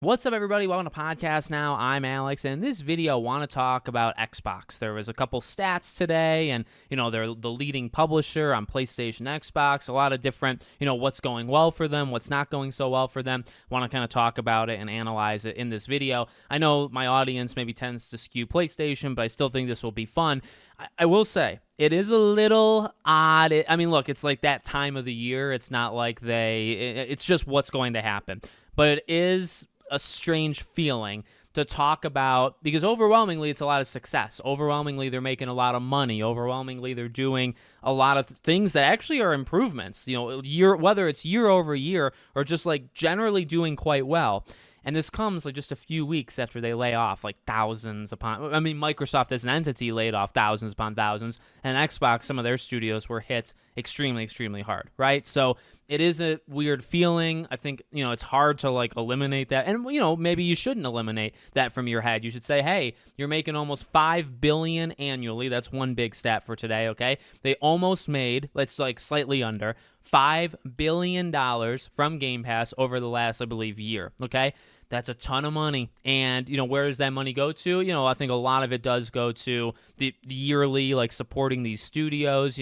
What's up, everybody? Welcome to Podcast Now. I'm Alex, and in this video, I want to talk about Xbox. There was a couple stats today, and, they're the leading publisher on PlayStation, Xbox, a lot of different, what's going well for them, what's not going so well for them. I want to kind of talk about it and analyze it in this video. I know my audience maybe tends to skew PlayStation, but I still think this will be fun. I will say, it is a little odd. Look, it's like that time of the year. It's not like it's just what's going to happen. But it is a strange feeling to talk about, because overwhelmingly it's a lot of success. Overwhelmingly they're making a lot of money. Overwhelmingly they're doing a lot of things that actually are improvements, whether it's year over year or just like generally doing quite well. And this comes like just a few weeks after they lay off like Microsoft as an entity laid off thousands upon thousands, and Xbox, some of their studios were hit extremely, extremely hard, right? So it is a weird feeling. I think, it's hard to like eliminate that. And, maybe you shouldn't eliminate that from your head. You should say, hey, you're making almost $5 billion annually. That's one big stat for today, okay? They almost made, let's like slightly under, $5 billion from Game Pass over the last, I believe, year, okay? That's a ton of money. And, where does that money go to? I think a lot of it does go to the yearly, like, supporting these studios.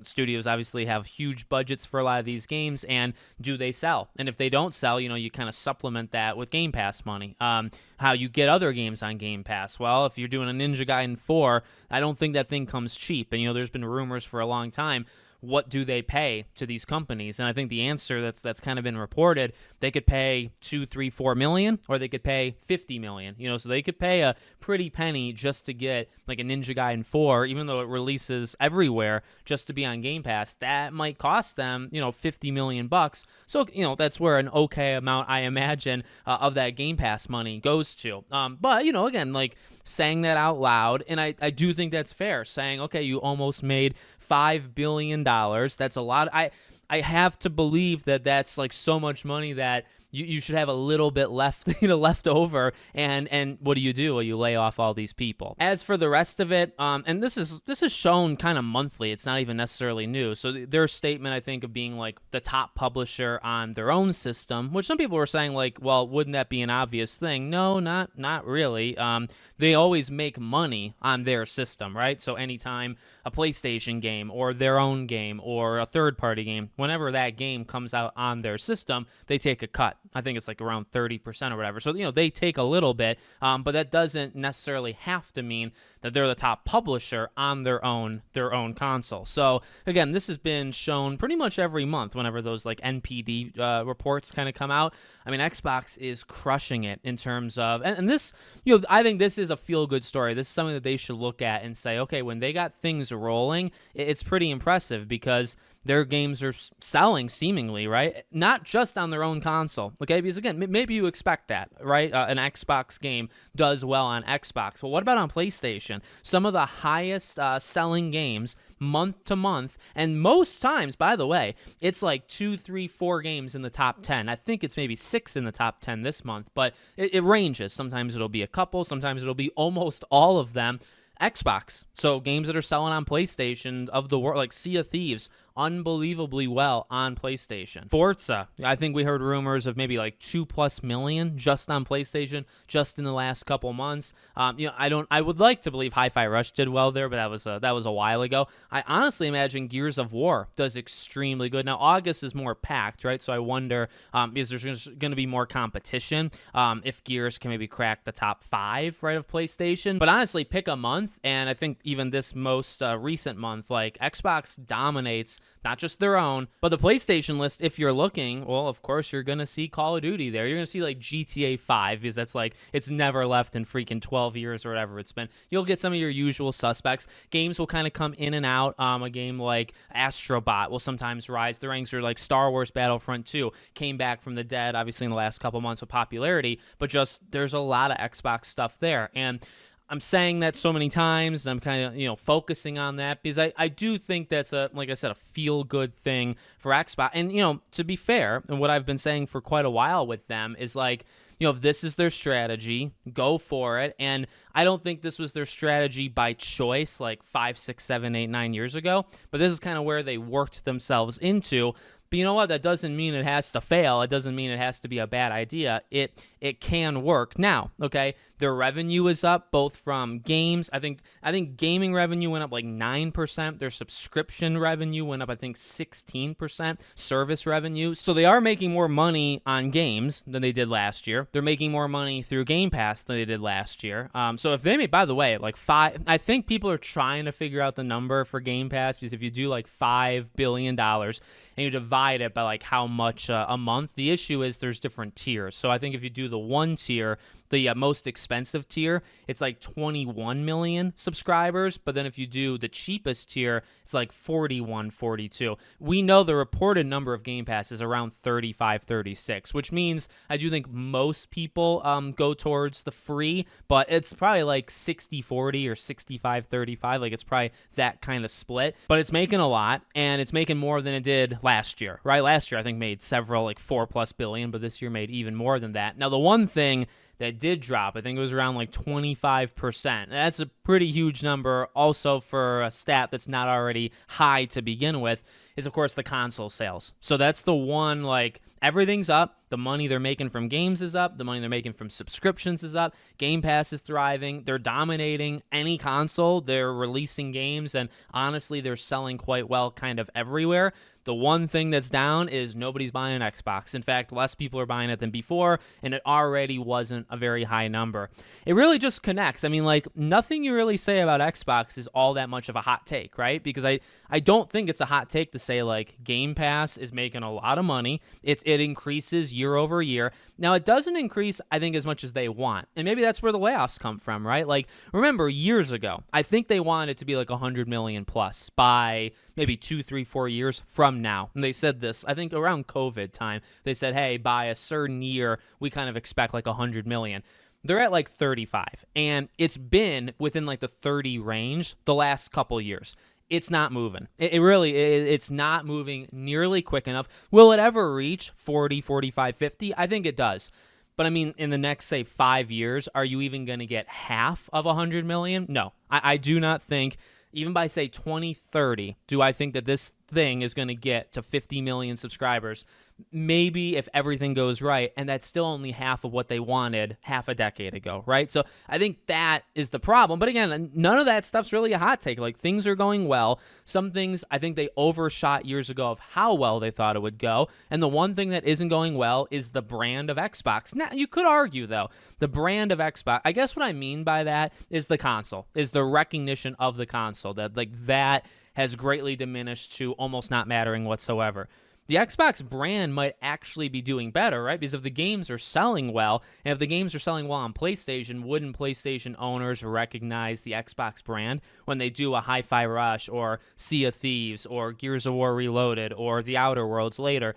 Studios obviously have huge budgets for a lot of these games, and do they sell? And if they don't sell, you kind of supplement that with Game Pass money. How you get other games on Game Pass? Well, if you're doing a Ninja Gaiden 4, I don't think that thing comes cheap. And, there's been rumors for a long time. What do they pay to these companies? And I think the answer that's kind of been reported, they could pay $2, $3, $4 million, or they could pay $50 million. So they could pay a pretty penny just to get like a Ninja Gaiden 4, even though it releases everywhere, just to be on Game Pass. That might cost them, $50 million bucks. So, that's where an okay amount, I imagine, of that Game Pass money goes to. But, again, like saying that out loud, and I do think that's fair, saying, okay, you almost made $5 billion. That's a lot. I have to believe that that's like so much money that you should have a little bit left, left over. And what do? Well, you lay off all these people. As for the rest of it, and this is shown kind of monthly. It's not even necessarily new. So their statement, I think, of being like the top publisher on their own system, which some people were saying like, well, wouldn't that be an obvious thing? No, not really. They always make money on their system, right? So anytime a PlayStation game or their own game or a third-party game, whenever that game comes out on their system, they take a cut. I think it's like around 30% or whatever. So, they take a little bit, but that doesn't necessarily have to mean that they're the top publisher on their own console. So, again, this has been shown pretty much every month whenever those like NPD reports kind of come out. Xbox is crushing it in terms of, and this, I think this is a feel-good story. This is something that they should look at and say, okay, when they got things rolling, it's pretty impressive because their games are selling seemingly, right? Not just on their own console, okay? Because again, maybe you expect that, right? An Xbox game does well on Xbox. Well, what about on PlayStation? Some of the highest selling games month to month, and most times, by the way, it's like 2, 3, 4 games in the top 10. I think it's maybe 6 in the top 10 this month, but it ranges. Sometimes it'll be a couple, sometimes it'll be almost all of them Xbox. So games that are selling on PlayStation of the world, like Sea of Thieves, unbelievably well on PlayStation. Forza, I think we heard rumors of maybe like 2+ million just on PlayStation just in the last couple months. I would like to believe Hi-Fi Rush did well there, but that was a while ago. I honestly imagine Gears of War does extremely good. Now August is more packed, right? So I wonder is there's going to be more competition if Gears can maybe crack the top 5, right, of PlayStation. But honestly, pick a month, and I think even this most recent month, like Xbox dominates not just their own, but the PlayStation list. If you're looking, well, of course, you're going to see Call of Duty there. You're going to see like GTA 5, because that's like, it's never left in freaking 12 years or whatever it's been. You'll get some of your usual suspects. Games will kind of come in and out. A game like Astrobot will sometimes rise the ranks, or like Star Wars Battlefront 2 came back from the dead, obviously, in the last couple months with popularity, but just there's a lot of Xbox stuff there. And I'm saying that so many times, and I'm kind of, focusing on that because I do think that's like I said, a feel-good thing for Xbox. And, to be fair, and what I've been saying for quite a while with them is like, if this is their strategy, go for it. And I don't think this was their strategy by choice like 5, 6, 7, 8, 9 years ago, but this is kind of where they worked themselves into. But you know what? That doesn't mean it has to fail. It doesn't mean it has to be a bad idea. It it can work. Now, okay, their revenue is up both from games. I think gaming revenue went up like 9%. Their subscription revenue went up, I think, 16%. Service revenue. So they are making more money on games than they did last year. They're making more money through Game Pass than they did last year. So if they made, by the way, like I think people are trying to figure out the number for Game Pass, because if you do like $5 billion and you divide it by like how much a month, the issue is there's different tiers. So I think if you do the one tier, the most expensive tier, it's like 21 million subscribers. But then if you do the cheapest tier, it's like 41, 42. We know the reported number of Game Pass is around 35, 36, which means I do think most people go towards the free, but it's probably like 60, 40 or 65, 35. Like it's probably that kind of split, but it's making a lot, and it's making more than it did last year, right? Last year, I think made several, like $4+ billion, but this year made even more than that. Now, the one thing that did drop, I think it was around like 25%. That's a pretty huge number also for a stat that's not already high to begin with, is of course the console sales. So that's the one, like everything's up. The money they're making from games is up. The money they're making from subscriptions is up. Game Pass is thriving. They're dominating any console. They're releasing games, and honestly, they're selling quite well kind of everywhere. The one thing that's down is nobody's buying an Xbox. In fact, less people are buying it than before, and it already wasn't a very high number. It really just connects. I mean, like, nothing you really say about Xbox is all that much of a hot take, right? Because I don't think it's a hot take to say, like, Game Pass is making a lot of money. It increases year over year. Now, it doesn't increase, I think, as much as they want. And maybe that's where the layoffs come from, right? Like, remember, years ago, I think they wanted it to be like 100 million plus by maybe 2, 3, 4 years from now. And they said this, I think around COVID time, they said, hey, by a certain year, we kind of expect like 100 million. They're at like 35, and it's been within like the 30 range the last couple years. It's not moving. It's not moving nearly quick enough. Will it ever reach 40, 45, 50? I think it does. But I mean, in the next, say, 5 years, are you even going to get half of 100 million? No, I do not think. Even by, say, 2030, do I think that this thing is going to get to 50 million subscribers? Maybe if everything goes right, and that's still only half of what they wanted half a decade ago, right? So I think that is the problem. But again, none of that stuff's really a hot take. Like, things are going well. Some things I think they overshot years ago of how well they thought it would go. And the one thing that isn't going well is the brand of Xbox. Now, you could argue, though, the brand of Xbox, I guess what I mean by that is the console, is the recognition of the console, that like that has greatly diminished to almost not mattering whatsoever. The Xbox brand might actually be doing better, right? Because if the games are selling well, and if the games are selling well on PlayStation, wouldn't PlayStation owners recognize the Xbox brand when they do a Hi-Fi Rush or Sea of Thieves or Gears of War Reloaded or The Outer Worlds later?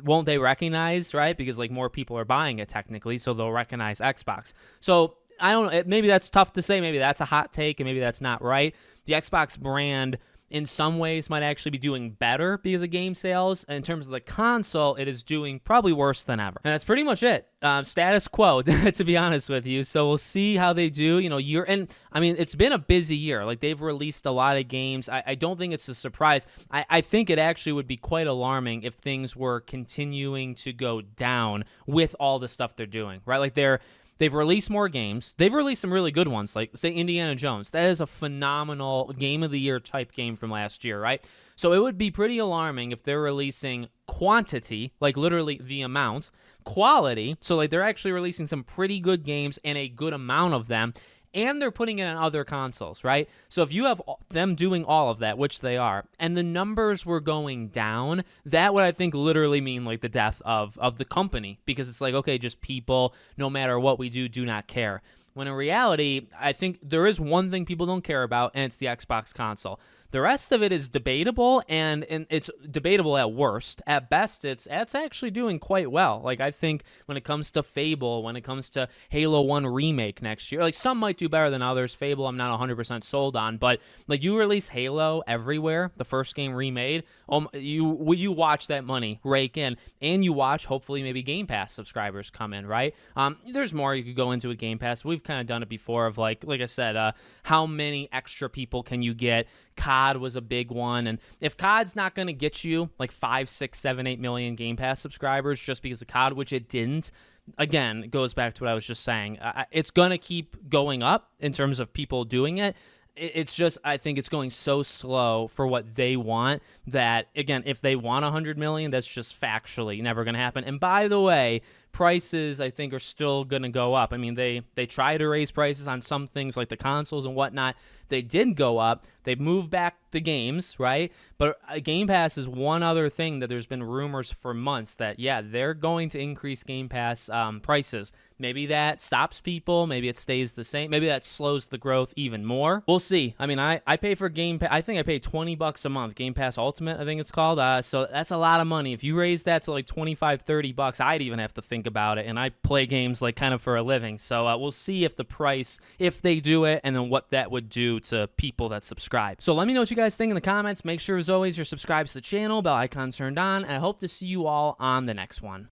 Won't they recognize, right? Because like more people are buying it technically, so they'll recognize Xbox. So I don't know. Maybe that's tough to say. Maybe that's a hot take, and maybe that's not right. The Xbox brand in some ways might actually be doing better because of game sales. And in terms of the console, it is doing probably worse than ever. And that's pretty much it. Status quo, to be honest with you. So we'll see how they do. And I mean, it's been a busy year. Like, they've released a lot of games. I don't think it's a surprise. I think it actually would be quite alarming if things were continuing to go down with all the stuff they're doing, right? Like, they've released more games. They've released some really good ones, like, say, Indiana Jones. That is a phenomenal Game of the Year type game from last year, right? So it would be pretty alarming if they're releasing quantity, like literally the amount, quality, so like they're actually releasing some pretty good games and a good amount of them, and they're putting it on other consoles, right? So if you have them doing all of that, which they are, and the numbers were going down, that would, I think, literally mean like the death of the company, because it's like, okay, just people, no matter what we do not care. When in reality, I think there is one thing people don't care about, and it's the Xbox console. The rest of it is debatable, and it's debatable at worst. At best, it's actually doing quite well. Like, I think when it comes to Fable, when it comes to Halo 1 Remake next year, like, some might do better than others. Fable, I'm not 100% sold on, but like, you release Halo everywhere, the first game remade, you watch that money rake in, and you watch, hopefully, maybe Game Pass subscribers come in, right? There's more you could go into with Game Pass. We've kind of done it before of like I said, how many extra people can you get? COD was a big one, and if COD's not going to get you like 5, 6, 7, 8 million Game Pass subscribers just because of COD, which it didn't, again, it goes back to what I was just saying. It's going to keep going up in terms of people doing it. It's just, I think it's going so slow for what they want that, again, if they want 100 million, that's just factually never going to happen. And by the way, prices, I think, are still going to go up. I mean, they try to raise prices on some things like the consoles and whatnot. They did go up. They've moved back the games, right? But Game Pass is one other thing that there's been rumors for months that, yeah, they're going to increase Game Pass prices. Maybe that stops people. Maybe it stays the same. Maybe that slows the growth even more. We'll see. I mean, I pay for Game Pass. I think I pay $20 a month. Game Pass Ultimate, I think it's called. So that's a lot of money. If you raise that to like $25, $30, I'd even have to think about it. And I play games like kind of for a living. So we'll see if the price, if they do it, and then what that would do to people that subscribe. So let me know what you guys think in the comments. Make sure, as always, you're subscribed to the channel, bell icon turned on, and I hope to see you all on the next one.